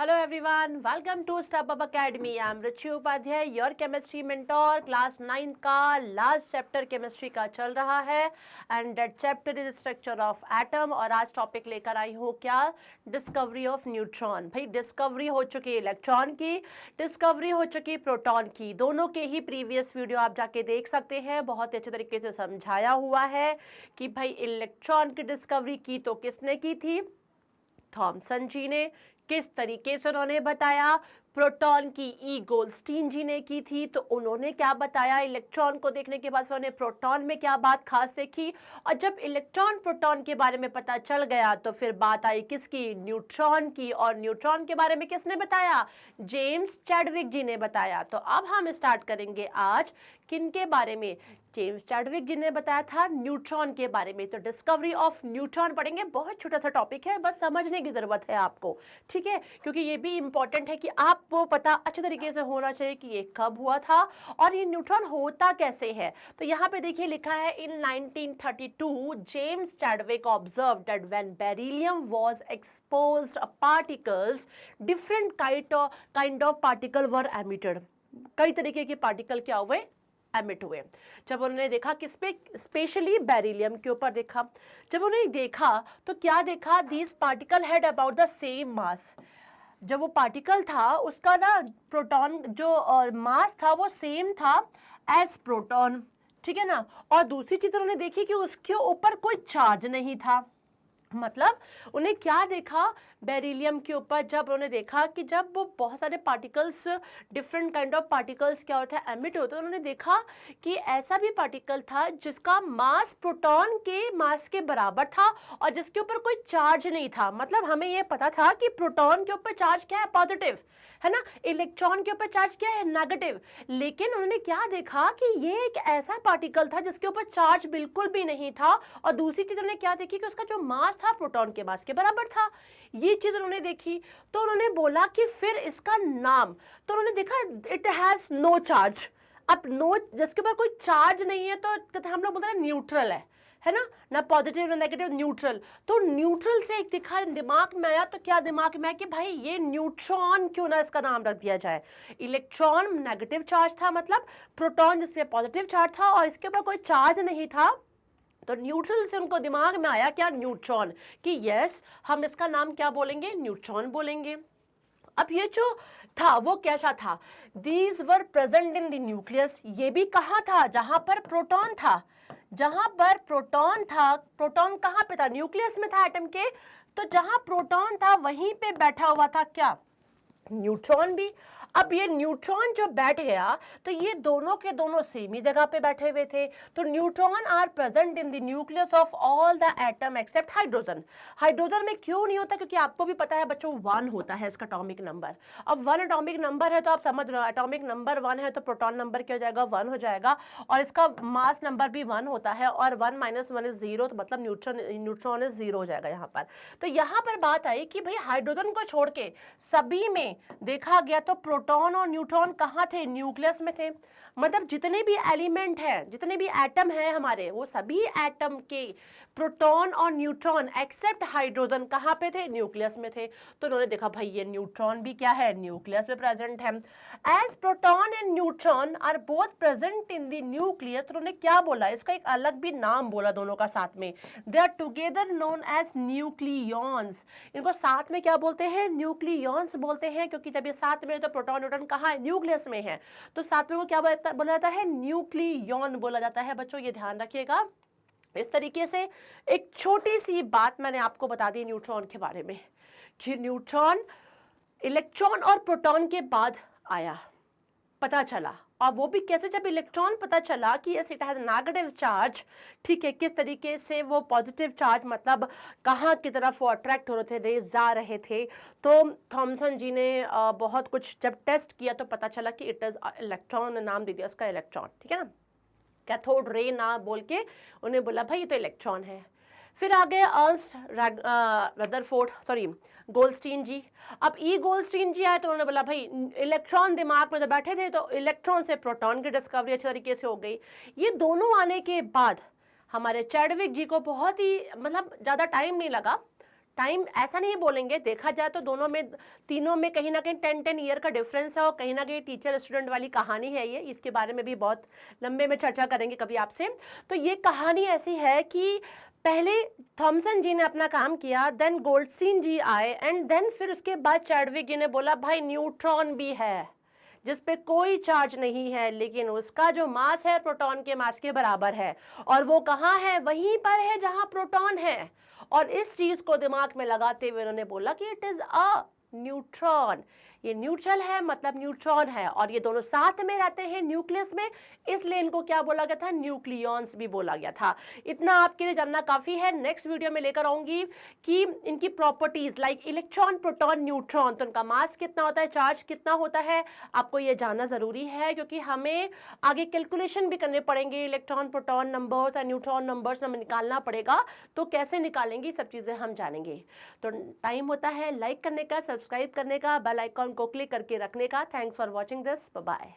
Hello everyone, welcome to Step Up Academy. I am Ruchi Upadhyay, your chemistry mentor. Class 9 का last chapter chemistry का चल रहा है and that chapter is structure of atom. और आज topic लेकर आई हूँ क्या, डिस्कवरी ऑफ न्यूट्रॉन। भाई डिस्कवरी हो चुकी इलेक्ट्रॉन की, डिस्कवरी हो चुकी प्रोटॉन की। दोनों के ही प्रीवियस वीडियो आप जाके देख सकते हैं, बहुत ही अच्छे तरीके से समझाया हुआ है कि भाई इलेक्ट्रॉन की डिस्कवरी की तो किसने की थी, थॉमसन जी ने। किस तरीके से उन्होंने बताया, प्रोटॉन की ई गोल्डस्टीन जी ने की थी। तो उन्होंने क्या बताया, इलेक्ट्रॉन को देखने के बाद उन्होंने प्रोटॉन में क्या बात खास देखी। और जब इलेक्ट्रॉन प्रोटॉन के बारे में पता चल गया तो फिर बात आई किसकी, न्यूट्रॉन की। और न्यूट्रॉन के बारे में किसने बताया, जेम्स चैडविक जी ने बताया। तो अब हम स्टार्ट करेंगे आज किनके बारे में, जेम्स चैडविक जी ने बताया था न्यूट्रॉन के बारे में। तो डिस्कवरी ऑफ न्यूट्रॉन पढ़ेंगे, बहुत छोटा सा टॉपिक है, बस समझने की जरूरत है आपको, ठीक है। क्योंकि ये भी इंपॉर्टेंट है कि आपको पता अच्छे तरीके से होना चाहिए कि ये कब हुआ था और ये न्यूट्रॉन होता कैसे है। तो यहाँ पे देखिए लिखा है, इन 1932 James Chadwick observed that when beryllium was exposed particles different kind of particle were emitted. कई तरीके के पार्टिकल क्या हुए, एमिट हुए। जब उन्होंने देखा किस पे, स्पेशली बेरिलियम के ऊपर देखा। जब उन्होंने देखा तो क्या देखा, these particle had about the same mass. जब वो पार्टिकल था उसका ना प्रोटॉन जो मास था वो सेम था एज प्रोटॉन, ठीक है ना। और दूसरी चीज उन्होंने देखी कि उसके ऊपर कोई चार्ज नहीं था। मतलब उन्हें क्या देखा, बेरिलियम के ऊपर जब उन्होंने देखा कि जब वो बहुत सारे particles, different kind of particles क्या होता है, एमिट होते हैं, उन्होंने देखा कि ऐसा भी पार्टिकल था जिसका मास प्रोटॉन के मास के बराबर था और जिसके ऊपर कोई चार्ज नहीं था। मतलब हमें ये पता था कि प्रोटॉन के ऊपर चार्ज क्या है, पॉजिटिव है ना, इलेक्ट्रॉन के ऊपर चार्ज क्या है, नेगेटिव। लेकिन उन्होंने क्या देखा कि ये एक ऐसा पार्टिकल था जिसके ऊपर चार्ज बिल्कुल भी नहीं था। और दूसरी चीज उन्होंने क्या देखी कि उसका जो मास था प्रोटॉन के मास के बराबर था। ये चीज उन्होंने देखी तो उन्होंने बोला कि फिर इसका नाम, तो उन्होंने देखा इट हैज नो चार्ज। अब नो, जिसके ऊपर कोई चार्ज नहीं है तो हम लोग बोलते हैं न्यूट्रल है ना, ना पॉजिटिव ना नेगेटिव, न्यूट्रल। तो न्यूट्रल से एक दिखा दिमाग में आया, तो क्या दिमाग में आया कि भाई ये न्यूट्रॉन क्यों ना इसका नाम रख दिया जाए। इलेक्ट्रॉन नेगेटिव चार्ज था, मतलब प्रोटॉन जिसमें पॉजिटिव चार्ज था और इसके ऊपर कोई चार्ज नहीं था। तो न्यूट्रल से उनको दिमाग में आया क्या, न्यूट्रॉन, कि यस हम इसका नाम क्या बोलेंगे, न्यूट्रॉन बोलेंगे। अब ये जो था वो कैसा था, these were present in the nucleus. ये भी कहाँ था, जहां पर प्रोटॉन था, जहां पर प्रोटॉन था। प्रोटॉन कहाँ पे था, न्यूक्लियस में था एटम के। तो जहां प्रोटॉन था वहीं पे बैठा हुआ था क्या, न्यूट्रॉन भी। अब ये न्यूट्रॉन जो बैठ गया तो ये दोनों के दोनों सेम ही जगह पे बैठे हुए थे। तो neutron are present in the nucleus of all the atom except hydrogen. Hydrogen में क्यों नहीं होता, क्योंकि आपको भी पता है बच्चों 1 होता है इसका एटॉमिक नंबर। अब 1 एटॉमिक नंबर है तो आप समझ रहे हो, एटॉमिक नंबर 1 है तो प्रोटॉन नंबर क्या हो जाएगा, 1 हो जाएगा। और इसका मास नंबर भी 1 होता है और 1 - 1 इज 0, तो मतलब न्यूट्रॉन इज 0 हो जाएगा यहाँ पर। तो यहाँ पर बात आई कि भाई हाइड्रोजन को छोड़ के सभी में देखा गया तो प्रोटॉन और न्यूट्रॉन कहाँ थे, न्यूक्लियस में थे। मतलब जितने भी एलिमेंट हैं, जितने भी एटम हैं हमारे, वो सभी एटम के प्रोटॉन और न्यूट्रॉन एक्सेप्ट हाइड्रोजन कहाँ पे थे, न्यूक्लियस में थे। तो उन्होंने देखा भाई ये न्यूट्रॉन भी क्या है, न्यूक्लियस में प्रेजेंट है। As proton and neutron are both present in the nucleus, तो उन्होंने क्या बोला, इसका एक अलग भी नाम बोला दोनों का साथ में, they are together known as nucleons. इनको साथ में क्या बोलते हैं, न्यूक्लियॉन्स बोलते हैं, क्योंकि जब ये साथ में तो प्रोटॉन न्यूट्रॉन कहाँ है, न्यूक्लियस में है। तो साथ में वो क्या बोला जाता है, न्यूक्लियॉन बोला जाता है। बच्चों ये ध्यान रखिएगा। इस तरीके से एक छोटी सी बात मैंने आपको बता दी न्यूट्रॉन के बारे में, कि न्यूट्रॉन इलेक्ट्रॉन और प्रोटॉन के बाद आया, पता चला। और वो भी कैसे, जब इलेक्ट्रॉन पता चला कि yes it has negative charge, ठीक है, किस तरीके से वो पॉजिटिव चार्ज, मतलब कहाँ की तरफ वो अट्रैक्ट हो रहे थे, रेज जा रहे थे। तो थॉमसन जी ने बहुत कुछ जब टेस्ट किया तो पता चला कि इट इज इलेक्ट्रॉन, नाम दे दिया उसका इलेक्ट्रॉन, ठीक है ना, कैथोड रे ना बोल के उन्हें बोला भाई ये तो इलेक्ट्रॉन है। फिर आ गए अर्न्स्ट रदरफोर्ड, सॉरी गोल्डस्टीन जी। अब ई गोल्डस्टीन जी आए तो उन्होंने बोला भाई इलेक्ट्रॉन दिमाग में तो बैठे थे, तो इलेक्ट्रॉन से प्रोटॉन की डिस्कवरी अच्छे तरीके से हो गई। ये दोनों आने के बाद हमारे चैडविक जी को बहुत ही, मतलब ज़्यादा टाइम नहीं लगा, टाइम ऐसा नहीं बोलेंगे, देखा जाए तो दोनों में, तीनों में कहीं ना कहीं 10-10 ईयर का डिफरेंस है, और कहीं ना कहीं टीचर स्टूडेंट वाली कहानी है ये, इसके बारे में भी बहुत लंबे में चर्चा करेंगे कभी आपसे। तो ये कहानी ऐसी है कि पहले थॉमसन जी ने अपना काम किया, देन गोल्डस्टीन जी आए, एंड देन फिर उसके बाद चैडविक जी ने बोला भाई न्यूट्रॉन भी है जिस पे कोई चार्ज नहीं है, लेकिन उसका जो मास है प्रोटॉन के मास के बराबर है, और वो कहाँ है, वहीं पर है जहां प्रोटॉन है। और इस चीज को दिमाग में लगाते हुए उन्होंने बोला कि इट इज अ न्यूट्रॉन, ये न्यूट्रल है मतलब न्यूट्रॉन है, और ये दोनों साथ में रहते हैं न्यूक्लियस में, इसलिए इनको क्या बोला गया था, न्यूक्लियॉन्स भी बोला गया था। इतना आपके लिए जानना काफी है। नेक्स्ट वीडियो में लेकर आऊंगी कि इनकी properties like electron, proton, neutron, तो उनका मास कितना होता है, चार्ज कितना होता है, आपको ये जानना जरूरी है, क्योंकि हमें आगे कैलकुलेशन भी करने पड़ेंगे, इलेक्ट्रॉन प्रोटॉन नंबर्स और न्यूट्रॉन नंबर्स हमें निकालना पड़ेगा, तो कैसे निकालेंगे सब चीजें हम जानेंगे। तो टाइम होता है लाइक करने का, सब्सक्राइब करने का, बेल आइकॉन को क्लिक करके रखने का। Thanks for watching this, bye bye.